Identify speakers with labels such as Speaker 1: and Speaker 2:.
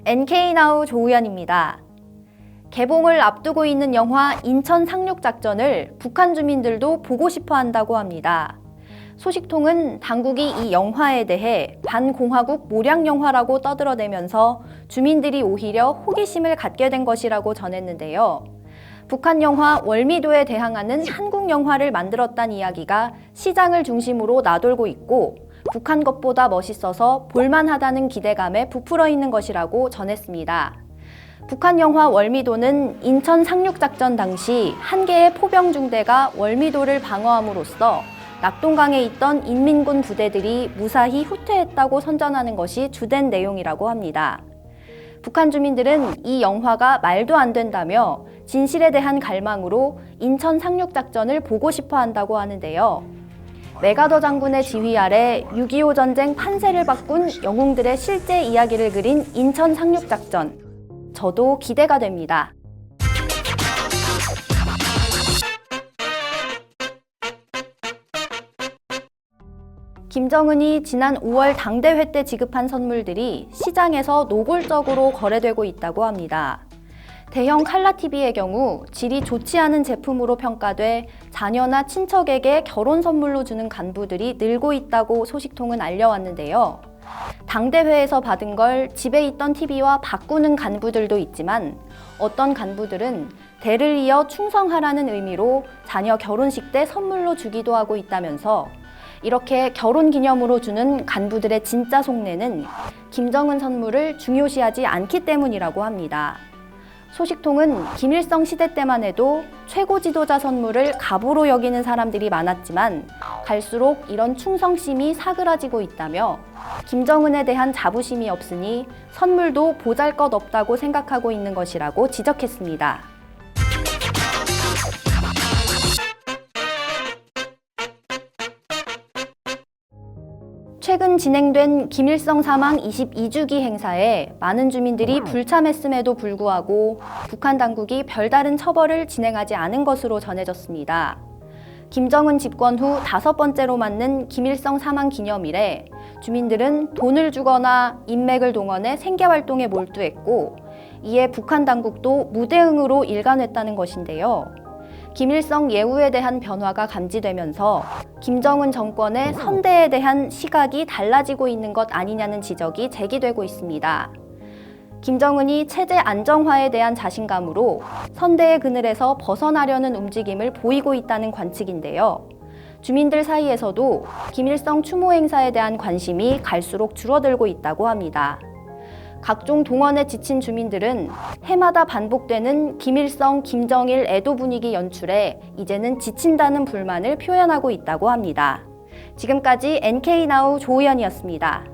Speaker 1: NK나우 조우연입니다. 개봉을 앞두고 있는 영화 인천 상륙작전을 북한 주민들도 보고 싶어 한다고 합니다. 소식통은 당국이 이 영화에 대해 반공화국 모략 영화라고 떠들어대면서 주민들이 오히려 호기심을 갖게 된 것이라고 전했는데요. 북한 영화 월미도에 대항하는 한국 영화를 만들었다는 이야기가 시장을 중심으로 나돌고 있고 북한 것보다 멋있어서 볼만하다는 기대감에 부풀어 있는 것이라고 전했습니다. 북한 영화 월미도는 인천 상륙작전 당시 한 개의 포병 중대가 월미도를 방어함으로써 낙동강에 있던 인민군 부대들이 무사히 후퇴했다고 선전하는 것이 주된 내용이라고 합니다. 북한 주민들은 이 영화가 말도 안 된다며 진실에 대한 갈망으로 인천 상륙작전을 보고 싶어 한다고 하는데요. 메가더 장군의 지휘 아래 6.25 전쟁 판세를 바꾼 영웅들의 실제 이야기를 그린 인천 상륙작전. 저도 기대가 됩니다. 김정은이 지난 5월 당대회 때 지급한 선물들이 시장에서 노골적으로 거래되고 있다고 합니다. 대형 칼라TV의 경우 질이 좋지 않은 제품으로 평가돼 자녀나 친척에게 결혼 선물로 주는 간부들이 늘고 있다고 소식통은 알려왔는데요. 당대회에서 받은 걸 집에 있던 TV와 바꾸는 간부들도 있지만 어떤 간부들은 대를 이어 충성하라는 의미로 자녀 결혼식 때 선물로 주기도 하고 있다면서 이렇게 결혼 기념으로 주는 간부들의 진짜 속내는 김정은 선물을 중요시하지 않기 때문이라고 합니다. 소식통은 김일성 시대 때만 해도 최고 지도자 선물을 갑으로 여기는 사람들이 많았지만 갈수록 이런 충성심이 사그라지고 있다며 김정은에 대한 자부심이 없으니 선물도 보잘것없다고 생각하고 있는 것이라고 지적했습니다. 최근 진행된 김일성 사망 22주기 행사에 많은 주민들이 불참했음에도 불구하고 북한 당국이 별다른 처벌을 진행하지 않은 것으로 전해졌습니다. 김정은 집권 후 5번째로 맞는 김일성 사망 기념일에 주민들은 돈을 주거나 인맥을 동원해 생계활동에 몰두했고 이에 북한 당국도 무대응으로 일관했다는 것인데요. 김일성 예우에 대한 변화가 감지되면서 김정은 정권의 선대에 대한 시각이 달라지고 있는 것 아니냐는 지적이 제기되고 있습니다. 김정은이 체제 안정화에 대한 자신감으로 선대의 그늘에서 벗어나려는 움직임을 보이고 있다는 관측인데요. 주민들 사이에서도 김일성 추모 행사에 대한 관심이 갈수록 줄어들고 있다고 합니다. 각종 동원에 지친 주민들은 해마다 반복되는 김일성, 김정일 애도 분위기 연출에 이제는 지친다는 불만을 표현하고 있다고 합니다. 지금까지 NK나우 조우연이었습니다.